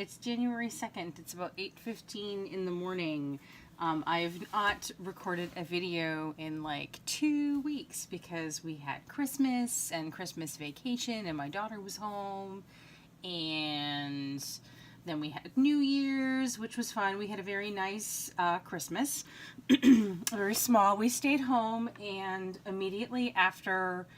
It's January 2nd. It's about 8:15 in the morning. I've not recorded a video in like 2 weeks because we had Christmas and Christmas vacation and my daughter was home, and then we had New Year's, which was fun. We had a very nice Christmas, very small. We stayed home, and immediately after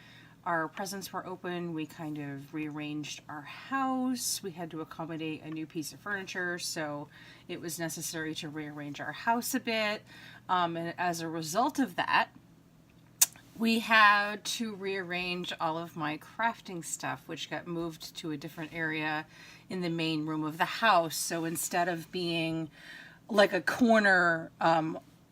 our presents were open, we kind of rearranged our house. We had to accommodate a new piece of furniture, so it was necessary to rearrange our house a bit. And as a result of that, we had to rearrange all of my crafting stuff, which got moved to a different area in the main room of the house. So instead of being like a corner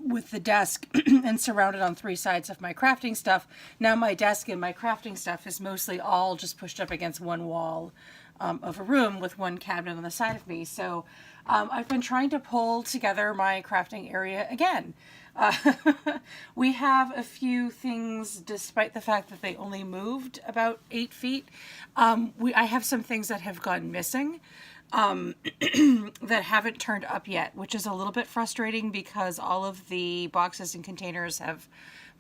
with the desk and surrounded on 3 sides of my crafting stuff, now my desk and my crafting stuff is mostly all just pushed up against one wall of a room with one cabinet on the side of me. So I've been trying to pull together my crafting area again. We have a few things, despite the fact that they only moved about 8 feet. I have some things that have gone missing that haven't turned up yet, which is a little bit frustrating because all of the boxes and containers have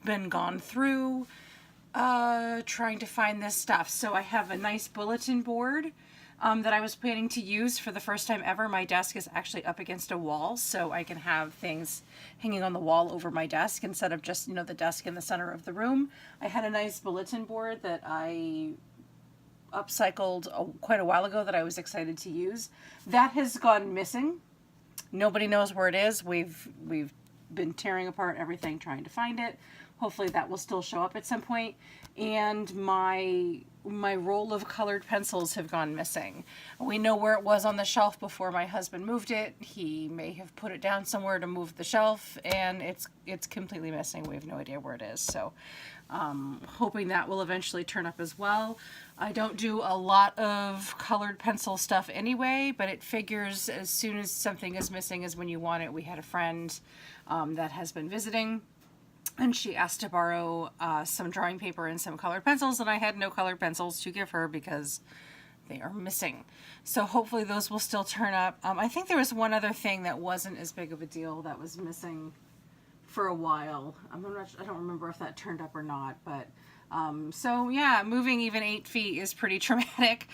been gone through trying to find this stuff. So I have a nice bulletin board that I was planning to use for the first time ever. My desk is actually up against a wall, so I can have things hanging on the wall over my desk instead of just, the desk in the center of the room. I had a nice bulletin board that I upcycled quite a while ago that I was excited to use. That has gone missing. Nobody knows where it is. We've been tearing apart everything trying to find it. Hopefully that will still show up at some point. And my roll of colored pencils have gone missing. We know where it was on the shelf before my husband moved it. He may have put it down somewhere to move the shelf, and it's completely missing. We have no idea where it is. So hoping that will eventually turn up as well. I don't do a lot of colored pencil stuff anyway, but it figures as soon as something is missing is when you want it. We had a friend that has been visiting, and she asked to borrow some drawing paper and some colored pencils, and I had no colored pencils to give her because they are missing. So hopefully those will still turn up. I think there was one other thing that wasn't as big of a deal that was missing for a while. I don't remember if that turned up or not, but so yeah, moving even 8 feet is pretty traumatic.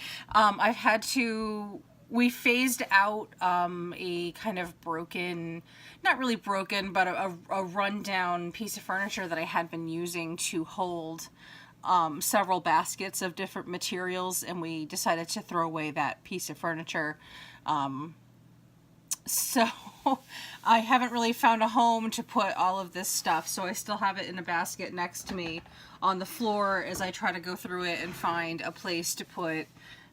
We phased out a kind of broken, not really broken, but a rundown piece of furniture that I had been using to hold several baskets of different materials, and we decided to throw away that piece of furniture. So I haven't really found a home to put all of this stuff, so I still have it in a basket next to me on the floor as I try to go through it and find a place to put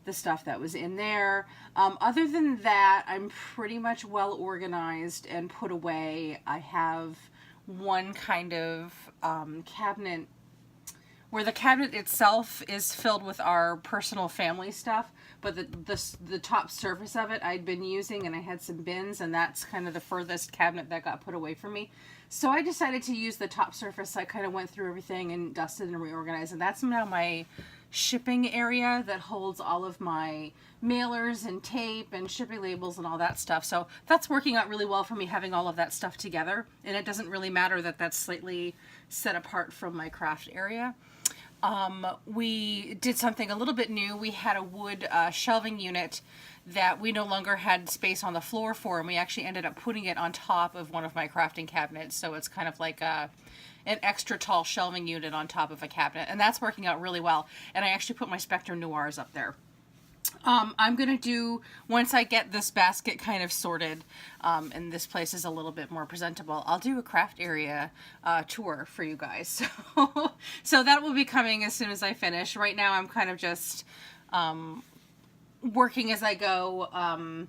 the stuff that was in there. Other than that, I'm pretty much well organized and put away. I have one kind of cabinet where the cabinet itself is filled with our personal family stuff, but the top surface of it I'd been using, and I had some bins, and that's kind of the furthest cabinet that got put away from me. So I decided to use the top surface. I kind of went through everything and dusted and reorganized, and that's now my shipping area that holds all of my mailers and tape and shipping labels and all that stuff. So that's working out really well for me, having all of that stuff together, and it doesn't really matter that that's slightly set apart from my craft area. We did something a little bit new. We had a wood shelving unit that we no longer had space on the floor for, and we actually ended up putting it on top of one of my crafting cabinets. So it's kind of like an extra tall shelving unit on top of a cabinet, and that's working out really well. And I actually put my Spectre Noirs up there. I'm going to do, once I get this basket kind of sorted, and this place is a little bit more presentable, I'll do a craft area tour for you guys. So that will be coming as soon as I finish. Right now I'm kind of just working as I go,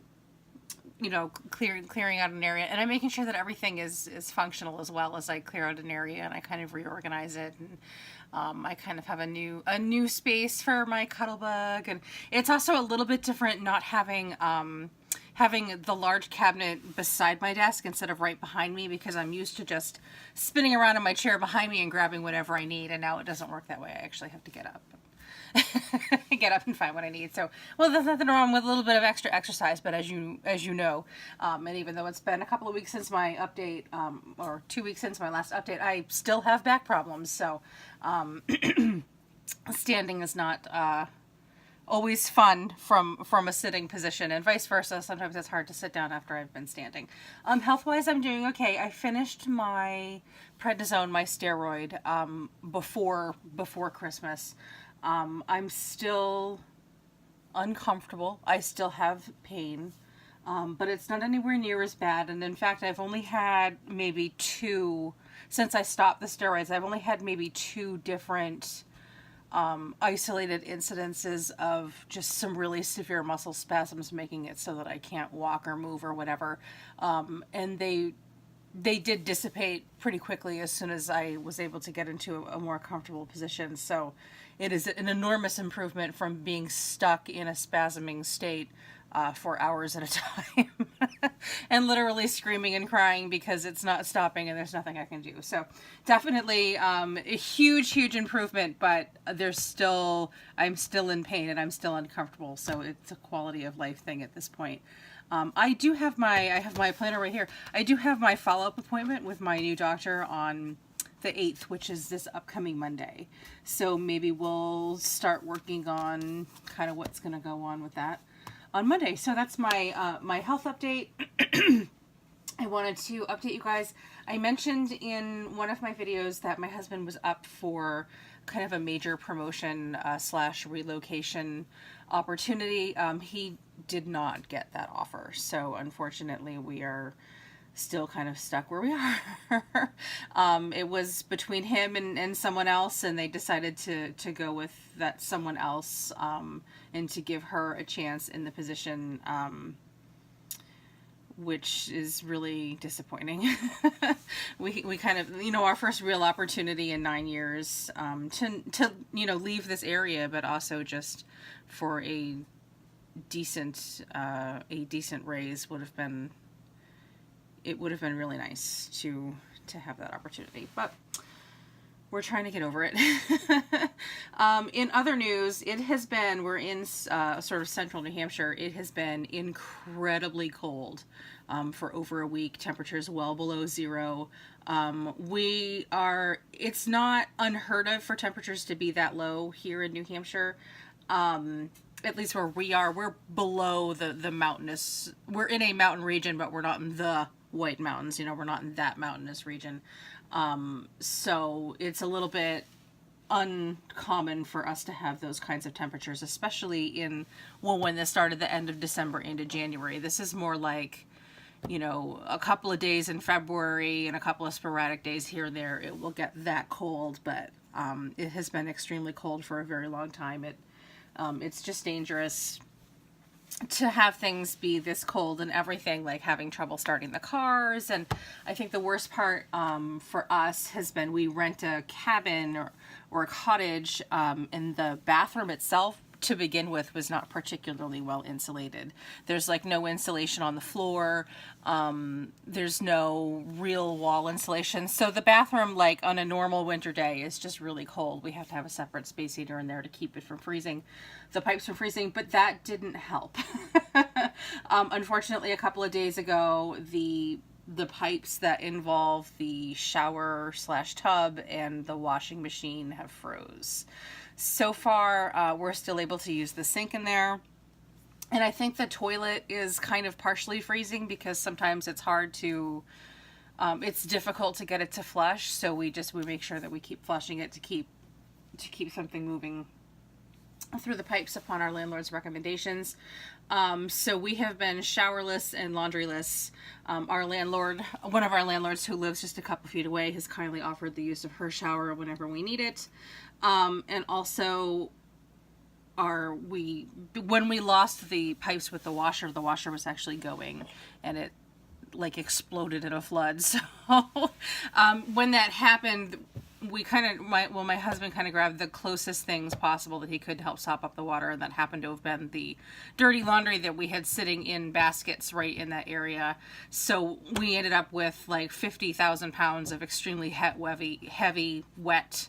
clearing out an area, and I'm making sure that everything is functional as well as I clear out an area and I kind of reorganize it. And I kind of have a new space for my Cuttlebug, and it's also a little bit different not having the large cabinet beside my desk instead of right behind me, because I'm used to just spinning around in my chair behind me and grabbing whatever I need, and now it doesn't work that way. I actually have to get up. get up and find what I need. So, well, there's nothing wrong with a little bit of extra exercise, but as you know, and even though it's been a couple of weeks since my update, or 2 weeks since my last update, I still have back problems. So, standing is not always fun from a sitting position, and vice versa. Sometimes it's hard to sit down after I've been standing. Health-wise, I'm doing okay. I finished my prednisone, my steroid, before Christmas. I'm still uncomfortable. I still have pain, but it's not anywhere near as bad. And in fact, I've only had maybe since I stopped the steroids, I've only had maybe 2 different isolated incidences of just some really severe muscle spasms, making it so that I can't walk or move or whatever. And they did dissipate pretty quickly as soon as I was able to get into a more comfortable position. So it is an enormous improvement from being stuck in a spasming state for hours at a time and literally screaming and crying because it's not stopping and there's nothing I can do. So definitely a huge improvement, but I'm still in pain and I'm still uncomfortable. So it's a quality of life thing at this point. I have my planner right here. I do have my follow-up appointment with my new doctor on the 8th, which is this upcoming Monday. So maybe we'll start working on kind of what's going to go on with that on Monday. So that's my my health update. I wanted to update you guys. I mentioned in one of my videos that my husband was up for kind of a major promotion / relocation opportunity. He did not get that offer. So unfortunately, we are still kind of stuck where we are. It was between him and someone else, and they decided to go with that someone else, and to give her a chance in the position, which is really disappointing. we kind of, our first real opportunity in 9 years, to leave this area, but also just for a decent raise would have been really nice to have that opportunity, but we're trying to get over it. In other news, we're in sort of central New Hampshire. It has been incredibly cold for over a week. Temperatures well below 0. It's not unheard of for temperatures to be that low here in New Hampshire. At least where we are, we're below the mountainous, we're in a mountain region, but we're not in the White Mountains, we're not in that mountainous region. So it's a little bit uncommon for us to have those kinds of temperatures, especially when this started the end of December into January. This is more like, a couple of days in February and a couple of sporadic days here and there, it will get that cold, but it has been extremely cold for a very long time. It's just dangerous to have things be this cold and everything, like having trouble starting the cars. And I think the worst part for us has been we rent a cabin or a cottage, and the bathroom itself to begin with was not particularly well insulated. There's like no insulation on the floor. There's no real wall insulation. So the bathroom, like on a normal winter day, is just really cold. We have to have a separate space heater in there to keep it from freezing, the pipes from freezing, but that didn't help. Unfortunately, a couple of days ago, the pipes that involve the shower / tub and the washing machine have froze. So far, we're still able to use the sink in there. And I think the toilet is kind of partially freezing because sometimes it's hard to, it's difficult to get it to flush. So we make sure that we keep flushing it to keep something moving through the pipes upon our landlord's recommendations. So we have been showerless and laundryless. One of our landlords who lives just a couple feet away has kindly offered the use of her shower whenever we need it. And also when we lost the pipes with the washer was actually going and it like exploded in a flood. So, when that happened, my husband kind of grabbed the closest things possible that he could to help sop up the water, and that happened to have been the dirty laundry that we had sitting in baskets right in that area. So we ended up with like 50,000 pounds of extremely heavy, wet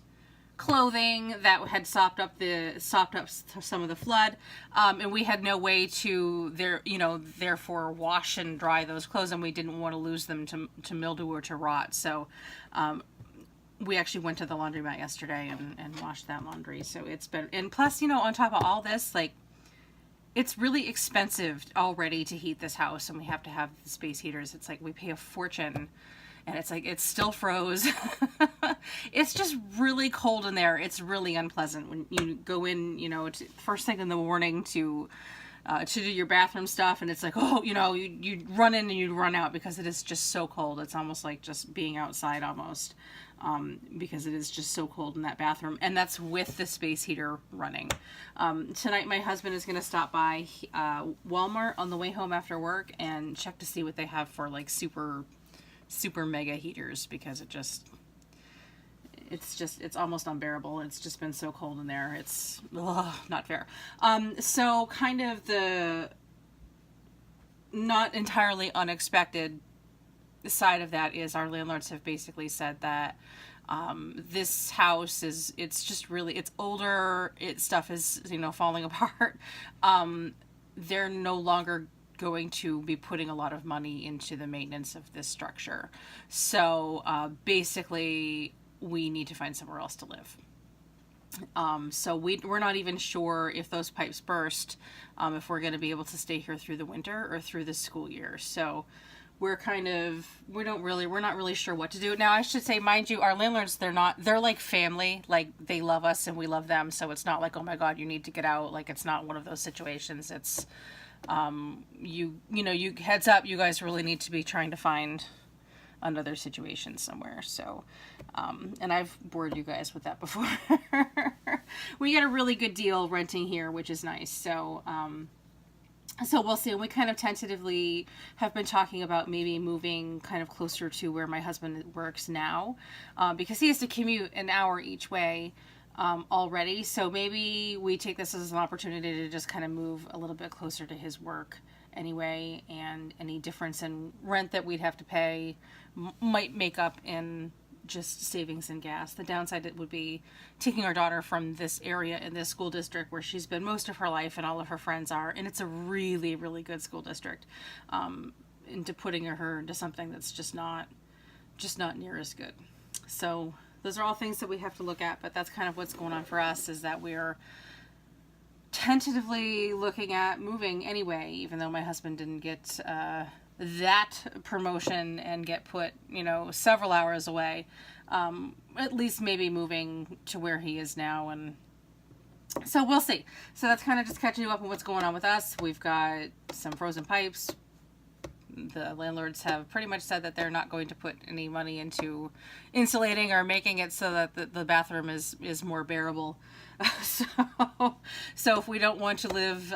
clothing that had sopped up some of the flood, and we had no way to therefore wash and dry those clothes, and we didn't want to lose them to mildew or to rot. So we actually went to the laundromat yesterday and washed that laundry. So it's been, and plus, on top of all this, like, it's really expensive already to heat this house, and we have to have the space heaters. It's like we pay a fortune, and it's like it's still froze. It's just really cold in there. It's really unpleasant when you go in, first thing in the morning to do your bathroom stuff, and it's like, oh, you run in and you run out because it is just so cold. It's almost like just being outside almost, because it is just so cold in that bathroom, and that's with the space heater running. Tonight my husband is going to stop by Walmart on the way home after work and check to see what they have for like super mega heaters, because it's almost unbearable. It's just been so cold in there. It's not fair. So kind of the not entirely unexpected side of that is our landlords have basically said that this house it's older, stuff is falling apart. They're no longer going to be putting a lot of money into the maintenance of this structure. So basically we need to find somewhere else to live. So we're not even sure if those pipes burst, if we're going to be able to stay here through the winter or through the school year. So we're not really sure what to do. Now, I should say, mind you, our landlords, they're like family, like they love us and we love them. So it's not like, oh my God, you need to get out. Like, it's not one of those situations. It's, you heads up, you guys really need to be trying to find another situation somewhere. So, and I've bored you guys with that before. We get a really good deal renting here, which is nice. So, so we'll see. We kind of tentatively have been talking about maybe moving kind of closer to where my husband works now, because he has to commute an hour each way already. So maybe we take this as an opportunity to just kind of move a little bit closer to his work anyway, and any difference in rent that we'd have to pay might make up in just savings in gas. The downside it would be taking our daughter from this area in this school district where she's been most of her life and all of her friends are, and it's a really, really good school district, into putting her into something that's just not near as good. So those are all things that we have to look at, but that's kind of what's going on for us, is that we're tentatively looking at moving anyway, even though my husband didn't get that promotion and get put, several hours away. At least maybe moving to where he is now, and so we'll see. So that's kind of just catching you up on what's going on with us. We've got some frozen pipes. The landlords have pretty much said that they're not going to put any money into insulating or making it so that the bathroom is more bearable. So if we don't want to live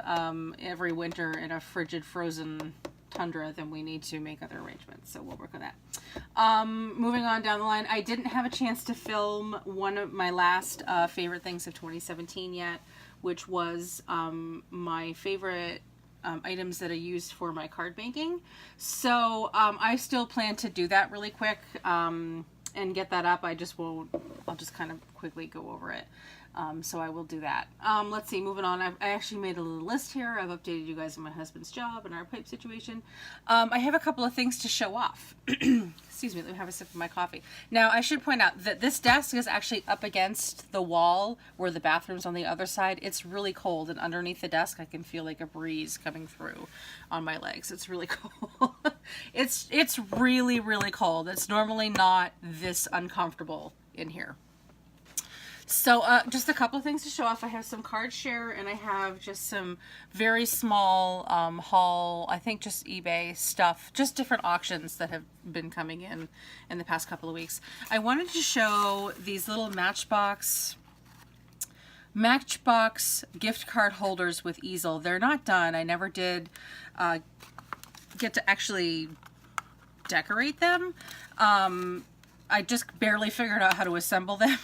every winter in a frigid, frozen tundra, then we need to make other arrangements. So we'll work on that. Moving on down the line, I didn't have a chance to film one of my last favorite things of 2017 yet, which was my favorite items that I used for my card banking. So I still plan to do that really quick and get that up. I'll just kind of quickly go over it. So I will do that. Let's see, moving on. I actually made a little list here. I've updated you guys on my husband's job and our pipe situation. I have a couple of things to show off. Excuse me, let me have a sip of my coffee. Now, I should point out that this desk is actually up against the wall where the bathroom's on the other side. It's really cold, and underneath the desk I can feel like a breeze coming through on my legs. It's really cold. It's really, really cold. It's normally not this uncomfortable in here. So just a couple of things to show off. I have some card share, and I have just some very small haul, I think just eBay stuff, just different auctions that have been coming in the past couple of weeks. I wanted to show these little Matchbox gift card holders with easel. They're not done. I never did get to actually decorate them. I just barely figured out how to assemble them.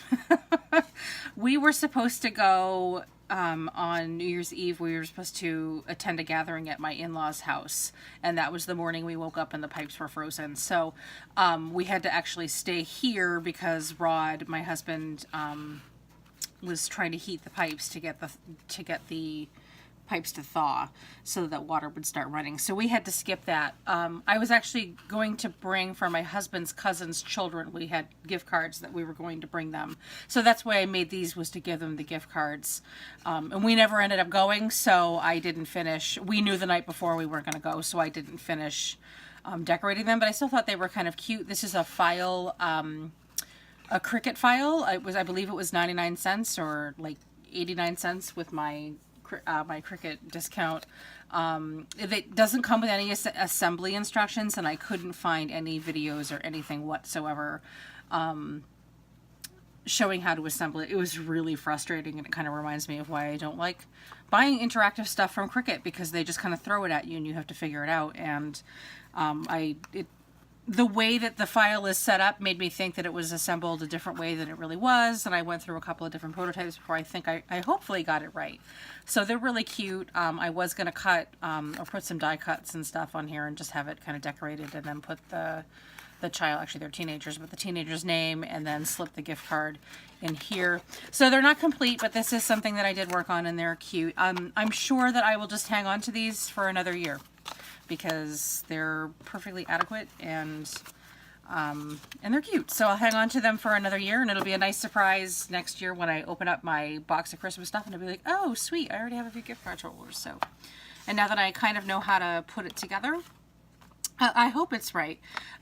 We were supposed to go on New Year's Eve. We were supposed to attend a gathering at my in-laws' house, and that was the morning we woke up and the pipes were frozen. So we had to actually stay here because Rod, my husband, was trying to heat the pipes to get the pipes to thaw so that water would start running. So we had to skip that. I was actually going to bring for my husband's cousin's children. We had gift cards that we were going to bring them. So that's why I made these, was to give them the gift cards. And we never ended up going, so I didn't finish. We knew the night before we weren't going to go, so I didn't finish decorating them, but I still thought they were kind of cute. This is a file, a Cricut file. I believe it was 99 cents or like 89 cents with my Cricut discount. It doesn't come with any assembly instructions, and I couldn't find any videos or anything whatsoever showing how to assemble it. It was really frustrating, and it kind of reminds me of why I don't like buying interactive stuff from Cricut, because they just kind of throw it at you and you have to figure it out. And the way that the file is set up made me think that it was assembled a different way than it really was, and I went through a couple of different prototypes before I think I hopefully got it right. So they're really cute. I was going to cut or put some die cuts and stuff on here and just have it kind of decorated, and then put the child, actually they're teenagers, but the teenager's name, and then slip the gift card in here. So they're not complete, but this is something that I did work on, and they're cute. I'm sure that I will just hang on to these for another year, because they're perfectly adequate, and they're cute. So I'll hang on to them for another year, and it'll be a nice surprise next year when I open up my box of Christmas stuff, and I'll be like, oh sweet, I already have a few gift card holders. So, and now that I kind of know how to put it together, I hope it's right.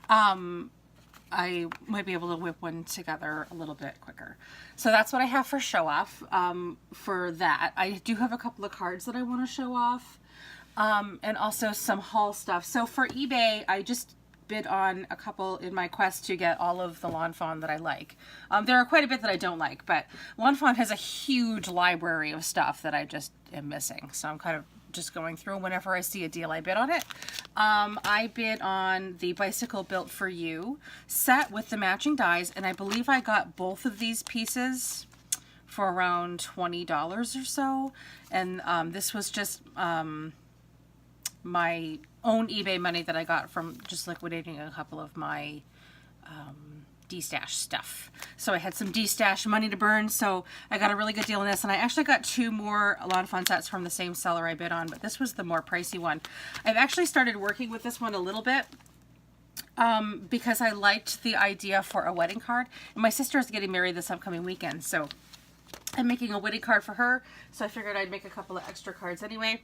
I might be able to whip one together a little bit quicker. So that's what I have for show off. For that, I do have a couple of cards that I want to show off. And also some haul stuff. So for eBay, I just bid on a couple in my quest to get all of the Lawn Fawn that I like. There are quite a bit that I don't like, but Lawn Fawn has a huge library of stuff that I just am missing. So I'm kind of just going through. Whenever I see a deal, I bid on it. I bid on the Bicycle Built for You set with the matching dies, and I believe I got both of these pieces for around $20 or so. And this was just my own eBay money that I got from just liquidating a couple of my D-stash stuff. So I had some D-stash money to burn, so I got a really good deal on this. And I actually got 2 more Lawn Fawn sets from the same seller I bid on, but this was the more pricey one. I've actually started working with this one a little bit because I liked the idea for a wedding card. And my sister is getting married this upcoming weekend, so I'm making a wedding card for her. So I figured I'd make a couple of extra cards anyway.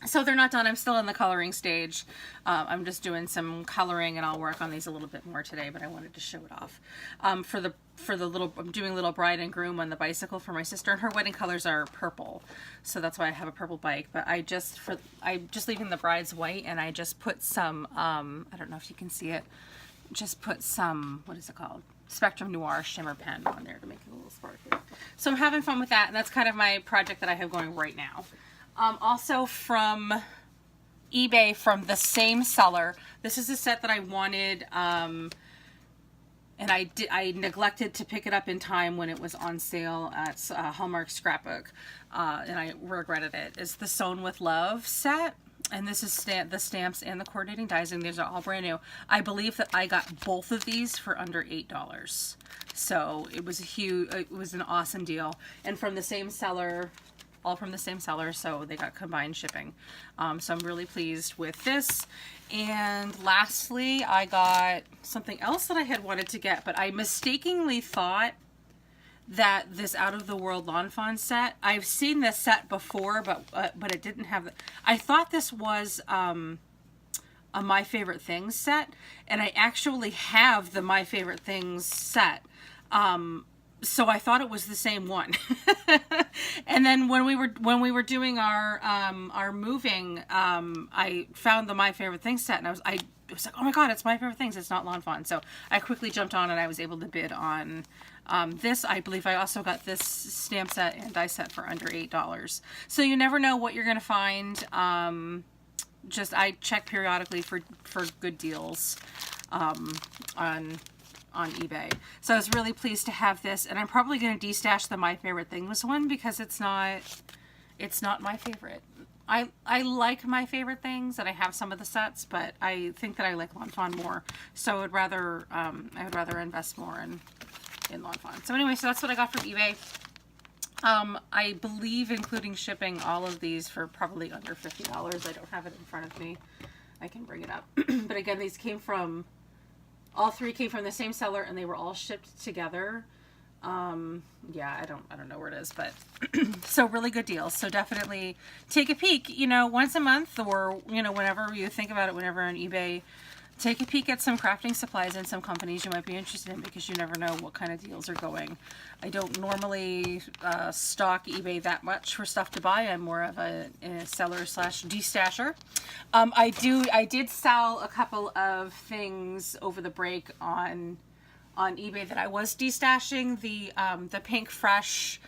So they're not done. I'm still in the coloring stage. I'm just doing some coloring, and I'll work on these a little bit more today, but I wanted to show it off. For the little, I'm doing little bride and groom on the bicycle for my sister, and her wedding colors are purple. So that's why I have a purple bike, but I'm just leaving the bride's white, and I just put some, I don't know if you can see it, just put some, what is it called? Spectrum Noir shimmer pen on there to make it a little sparkly. So I'm having fun with that, and that's kind of my project that I have going right now. Also from eBay, from the same seller, this is a set that I wanted, and I neglected to pick it up in time when it was on sale at Hallmark Scrapbook, and I regretted it. It's the Sewn with Love set, and this is the stamps and the coordinating dies, and these are all brand new. I believe that I got both of these for under $8, so it was it was an awesome deal, and from the same seller. All from the same seller, so they got combined shipping. So I'm really pleased with this. And lastly, I got something else that I had wanted to get, but I mistakenly thought that this Out of the World Lawn Fawn set, I've seen this set before, but it didn't have the, I thought this was a My Favorite Things set, and I actually have the My Favorite Things set. So I thought it was the same one. And then when we were doing our moving, I found the My Favorite Things set, and I was like, oh my god, it's My Favorite Things, it's not Lawn Fawn. So I quickly jumped on, and I was able to bid on this. I believe I also got this stamp set and die set for under $8. So you never know what you're gonna find. Just I check periodically for good deals on eBay. So I was really pleased to have this, and I'm probably going to de-stash the My Favorite Things one because it's not my favorite. I like My Favorite Things, and I have some of the sets, but I think that I like Lawn Fawn more. So I would rather invest more in Lawn Fawn. So anyway, so that's what I got from eBay. I believe including shipping all of these for probably under $50. I don't have it in front of me. I can bring it up. But again, these came from, all three came from the same seller and they were all shipped together. Yeah, I don't know where it is, but so really good deals. So definitely take a peek, you know, once a month or, you know, whenever you think about it, whenever on eBay, take a peek at some crafting supplies and some companies you might be interested in, because you never know what kind of deals are going. I don't normally stock eBay that much for stuff to buy. I'm more of a seller slash destasher. I did sell a couple of things over the break on eBay that I was destashing. The pink fresh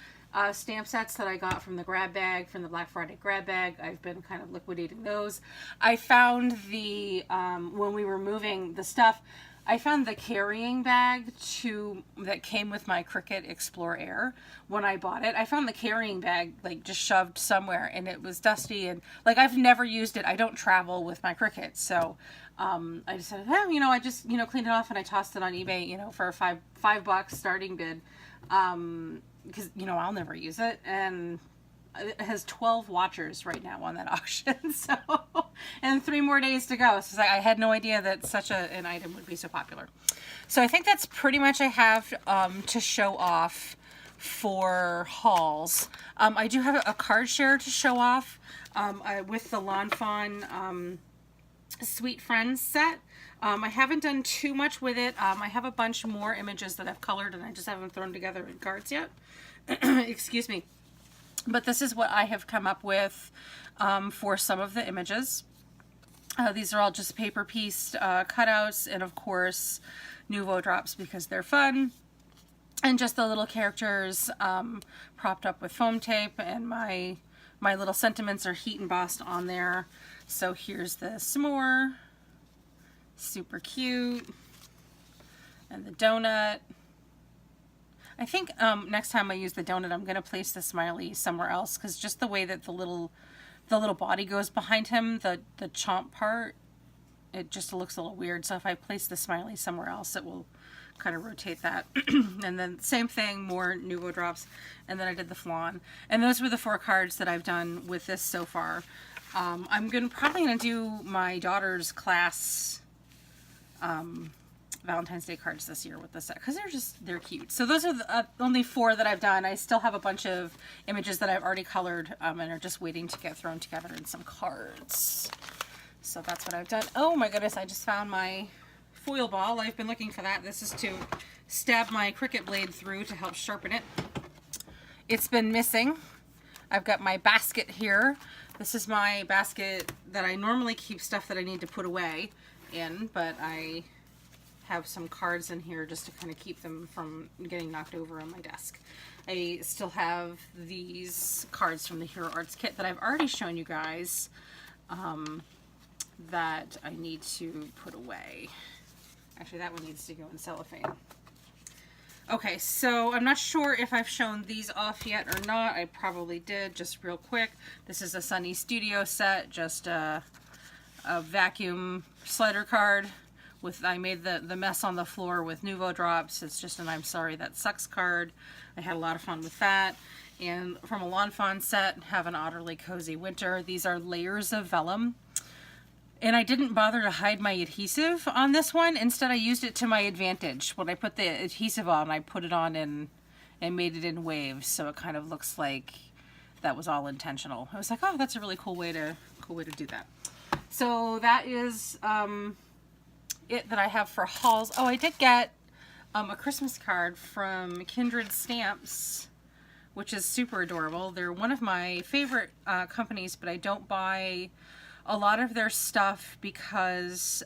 stamp sets that I got from the grab bag, from the Black Friday grab bag. I've been kind of liquidating those. I found the, when we were moving the stuff, I found the carrying bag that came with my Cricut Explore Air when I bought it. I found the carrying bag like just shoved somewhere and it was dusty and like I've never used it. I don't travel with my Cricut, so I decided, well, you know, I just, you know, cleaned it off and I tossed it on eBay, you know, for $5 starting bid. Because, you know, I'll never use it, and it has 12 watchers right now on that auction, so, and 3 more days to go. So I had no idea that such an item would be so popular. So I think that's pretty much I have to show off for hauls. I do have a card share to show off with the Lawn Fawn Sweet Friends set. I haven't done too much with it. I have a bunch more images that I've colored and I just haven't thrown together in cards yet. Excuse me. But this is what I have come up with for some of the images. These are all just paper pieced cutouts and of course Nouveau drops because they're fun. And just the little characters propped up with foam tape, and my little sentiments are heat embossed on there. So here's the s'more. Super cute. And the donut. I think next time I use the donut, I'm going to place the smiley somewhere else, because just the way that the little body goes behind him, the chomp part, it just looks a little weird. So if I place the smiley somewhere else, it will kind of rotate that. And then same thing, more Nouveau drops. And then I did the FAWN. And those were the 4 cards that I've done with this so far. I'm probably going to do my daughter's class Valentine's Day cards this year with this set, because they're cute. So those are the only 4 that I've done. I still have a bunch of images that I've already colored and are just waiting to get thrown together in some cards. So that's what I've done. Oh my goodness, I just found my foil ball. I've been looking for that. This is to stab my Cricut blade through to help sharpen it. It's been missing. I've got my basket here. This is my basket that I normally keep stuff that I need to put away in, but I have some cards in here just to kind of keep them from getting knocked over on my desk. I still have these cards from the Hero Arts kit that I've already shown you guys that I need to put away. Actually, that one needs to go in cellophane. Okay, so I'm not sure if I've shown these off yet or not. I probably did, just real quick. This is a Sunny Studio set, just a vacuum slider card. I made the mess on the floor with Nouveau drops. It's just an I'm sorry that sucks card. I had a lot of fun with that. And from a Lawn Fawn set, have an Otterly Cozy Winter. These are layers of vellum. And I didn't bother to hide my adhesive on this one. Instead, I used it to my advantage. When I put the adhesive on, I put it on and made it in waves, so it kind of looks like that was all intentional. I was like, oh, that's a really cool way to do that. So that is it that I have for hauls. Oh, I did get a Christmas card from Kindred Stamps, which is super adorable. They're one of my favorite companies, but I don't buy a lot of their stuff because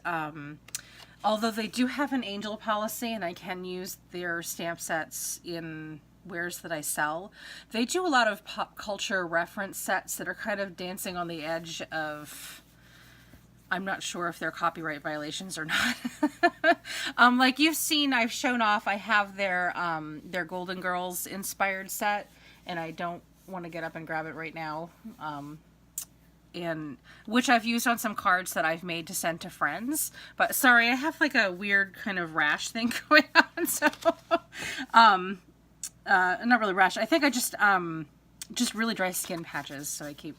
although they do have an angel policy and I can use their stamp sets in wares that I sell, they do a lot of pop culture reference sets that are kind of dancing on the edge of, I'm not sure if they're copyright violations or not. Like you've seen, I've shown off, I have their Golden Girls inspired set, and I don't want to get up and grab it right now. And which I've used on some cards that I've made to send to friends. But sorry, I have like a weird kind of rash thing going on. So not really rash. I think I just really dry skin patches, so I keep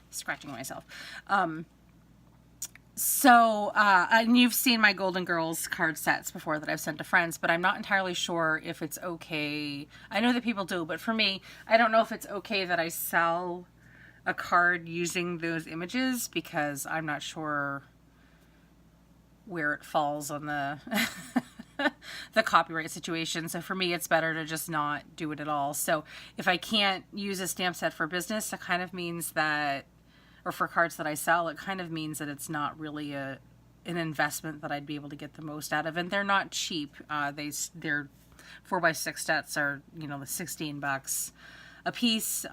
scratching myself. And you've seen my Golden Girls card sets before that I've sent to friends, but I'm not entirely sure if it's okay. I know that people do, but for me, I don't know if it's okay that I sell a card using those images, because I'm not sure where it falls on the the copyright situation. So for me, it's better to just not do it at all. So if I can't use a stamp set for business, it kind of means that, or for cards that I sell, it kind of means that it's not really an investment that I'd be able to get the most out of. And they're not cheap. They're 4x6 sets are, you know, the $16 a piece.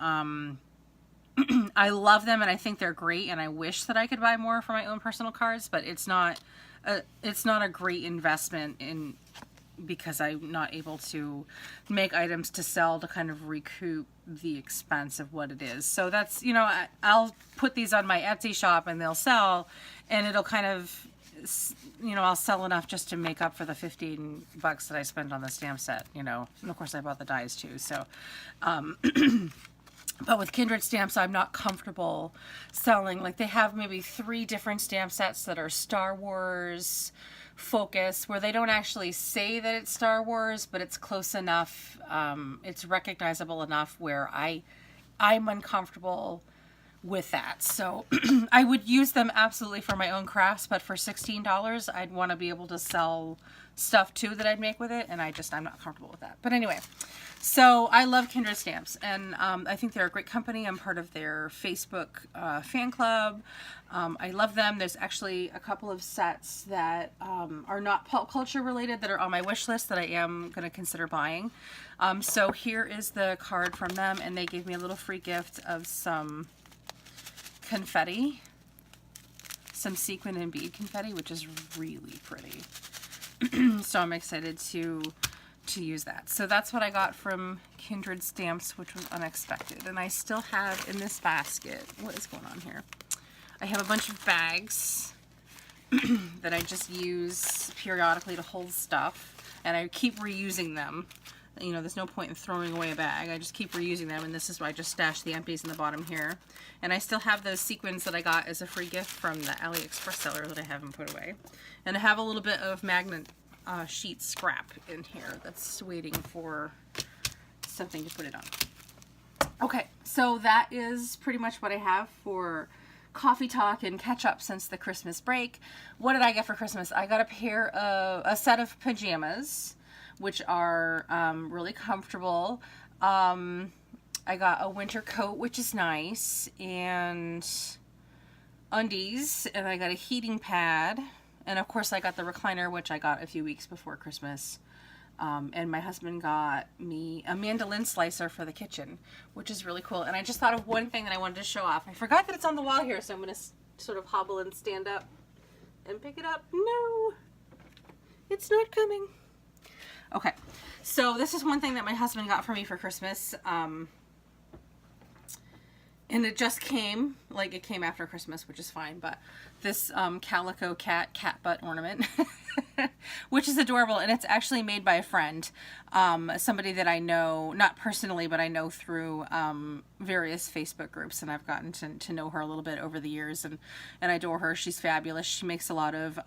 I love them and I think they're great, and I wish that I could buy more for my own personal cards, but it's not a great investment because I'm not able to make items to sell to kind of recoup the expense of what it is. So that's, you know, I'll put these on my Etsy shop and they'll sell, and it'll kind of, you know, I'll sell enough just to make up for the $15 that I spent on the stamp set, you know, and of course I bought the dies too. So, but with Kindred stamps, I'm not comfortable selling. Like, they have maybe 3 different stamp sets that are Star Wars focus, where they don't actually say that it's Star Wars, but it's close enough. It's recognizable enough where I'm uncomfortable with that. So I would use them absolutely for my own crafts, but for $16, I'd want to be able to sell stuff too that I'd make with it, and I'm not comfortable with that. But anyway, so I love Kindred Stamps, and I think they're a great company. I'm part of their Facebook fan club. I love them. There's actually a couple of sets that are not pop culture related that are on my wish list that I am going to consider buying. So here is the card from them, and they gave me a little free gift of some confetti, some sequin and bead confetti, which is really pretty. So I'm excited to use that. So that's what I got from Kindred Stamps, which was unexpected. And I still have in this basket, what is going on here? I have a bunch of bags that I just use periodically to hold stuff, and I keep reusing them. You know, there's no point in throwing away a bag. I just keep reusing them, and this is why I just stashed the empties in the bottom here. And I still have those sequins that I got as a free gift from the AliExpress seller that I haven't put away. And I have a little bit of magnet sheet scrap in here that's waiting for something to put it on. Okay, so that is pretty much what I have for coffee talk and catch up since the Christmas break. What did I get for Christmas? I got a set of pajamas, which are really comfortable. I got a winter coat, which is nice, and undies, and I got a heating pad, and of course I got the recliner, which I got a few weeks before Christmas. And my husband got me a mandolin slicer for the kitchen, which is really cool. And I just thought of one thing that I wanted to show off. I forgot that it's on the wall here, so I'm going to sort of hobble and stand up and pick it up. No, it's not coming. Okay, so this is one thing that my husband got for me for Christmas. And it just came, like it came after Christmas, which is fine, but this calico cat butt ornament, which is adorable, and it's actually made by a friend, somebody that I know, not personally, but I know through various Facebook groups, and I've gotten to know her a little bit over the years, and I adore her. She's fabulous. She makes a lot of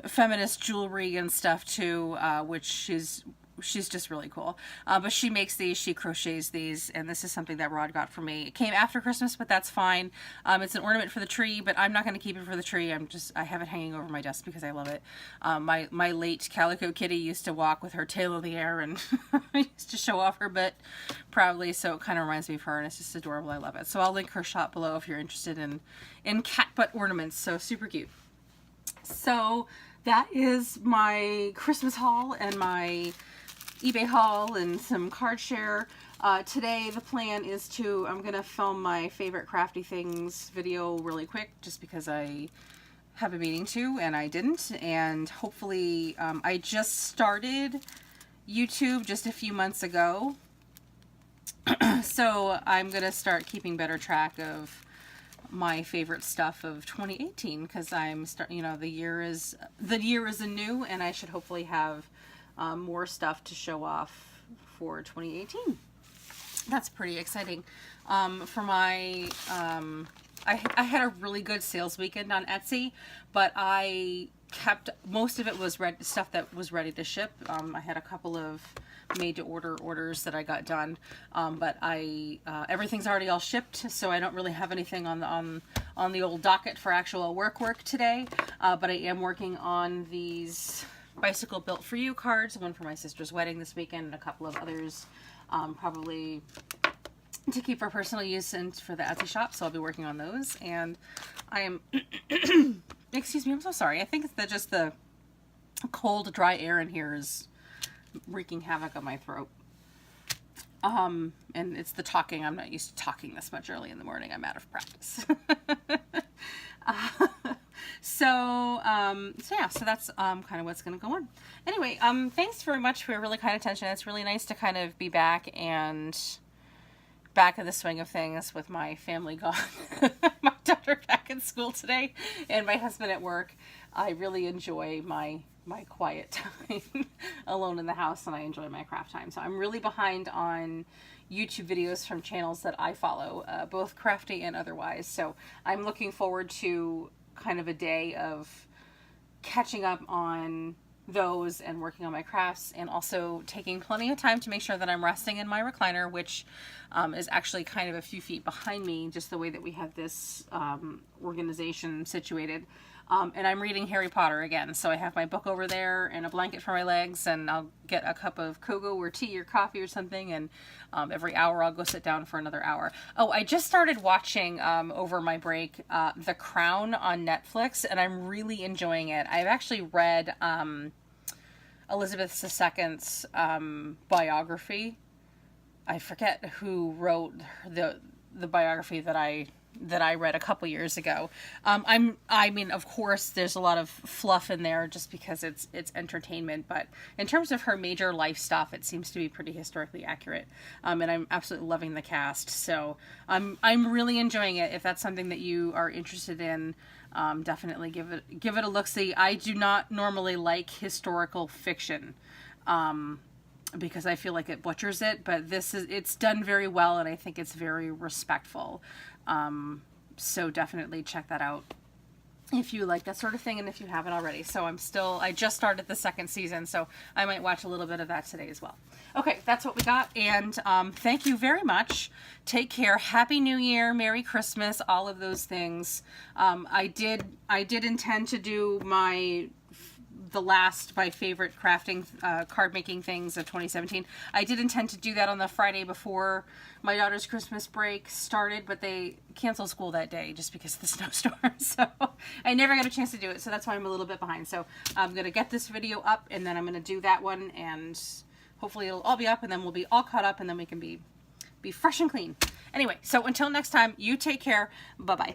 feminist jewelry and stuff too, which she's just really cool. But she makes these, she crochets these, and this is something that Rod got for me. It came after Christmas, but that's fine. It's an ornament for the tree, but I'm not going to keep it for the tree. I have it hanging over my desk because I love it. My late Calico Kitty used to walk with her tail in the air and used to show off her butt proudly, so it kind of reminds me of her, and it's just adorable. I love it. So I'll link her shop below if you're interested in cat butt ornaments. So super cute. So that is my Christmas haul and my eBay haul and some card share. Today the plan is I'm going to film my favorite crafty things video really quick, just because I have a meeting to and I didn't, and hopefully I just started YouTube just a few months ago, so I'm going to start keeping better track of my favorite stuff of 2018, because the year is anew, and I should hopefully have more stuff to show off for 2018. That's pretty exciting. For my, I had a really good sales weekend on Etsy, but I kept, most of it was stuff that was ready to ship. I had a couple of made to order orders that I got done, but everything's already all shipped, so I don't really have anything on the old docket for actual work today. But I am working on these Bicycle Built For You cards, one for my sister's wedding this weekend, and a couple of others, probably to keep for personal use and for the Etsy shop. So I'll be working on those. And I am, excuse me, I'm so sorry. I think that just the cold, dry air in here is wreaking havoc on my throat. And it's the talking. I'm not used to talking this much early in the morning. I'm out of practice. So yeah, so that's kind of what's going to go on. Anyway, thanks very much for your really kind attention. It's really nice to kind of be back in the swing of things with my family gone. My daughter back in school today and my husband at work. I really enjoy my quiet time alone in the house, and I enjoy my craft time. So I'm really behind on YouTube videos from channels that I follow, both crafty and otherwise. So I'm looking forward to kind of a day of catching up on those and working on my crafts, and also taking plenty of time to make sure that I'm resting in my recliner, which is actually kind of a few feet behind me, just the way that we have this organization situated. And I'm reading Harry Potter again, so I have my book over there and a blanket for my legs, and I'll get a cup of cocoa or tea or coffee or something, and every hour I'll go sit down for another hour. Oh, I just started watching over my break The Crown on Netflix, and I'm really enjoying it. I've actually read Elizabeth II's biography. I forget who wrote the biography that I read a couple years ago. I mean, of course, there's a lot of fluff in there just because it's entertainment, but in terms of her major life stuff, it seems to be pretty historically accurate. And I'm absolutely loving the cast. So I'm really enjoying it. If that's something that you are interested in, definitely give it a look-see. I do not normally like historical fiction, because I feel like it butchers it, but it's done very well, and I think it's very respectful. So definitely check that out if you like that sort of thing, and if you haven't already. So I just started the second season, so I might watch a little bit of that today as well. Okay, that's what we got, and thank you very much. Take care. Happy New Year, Merry Christmas, all of those things. I did intend to do my favorite crafting card making things of 2017. I did intend to do that on the Friday before my daughter's Christmas break started, but they canceled school that day just because of the snowstorm, so I never got a chance to do it, so that's why I'm a little bit behind. So I'm gonna get this video up, and then I'm gonna do that one, and hopefully it'll all be up, and then we'll be all caught up, and then we can be fresh and clean. Anyway, so until next time, you take care. Bye bye.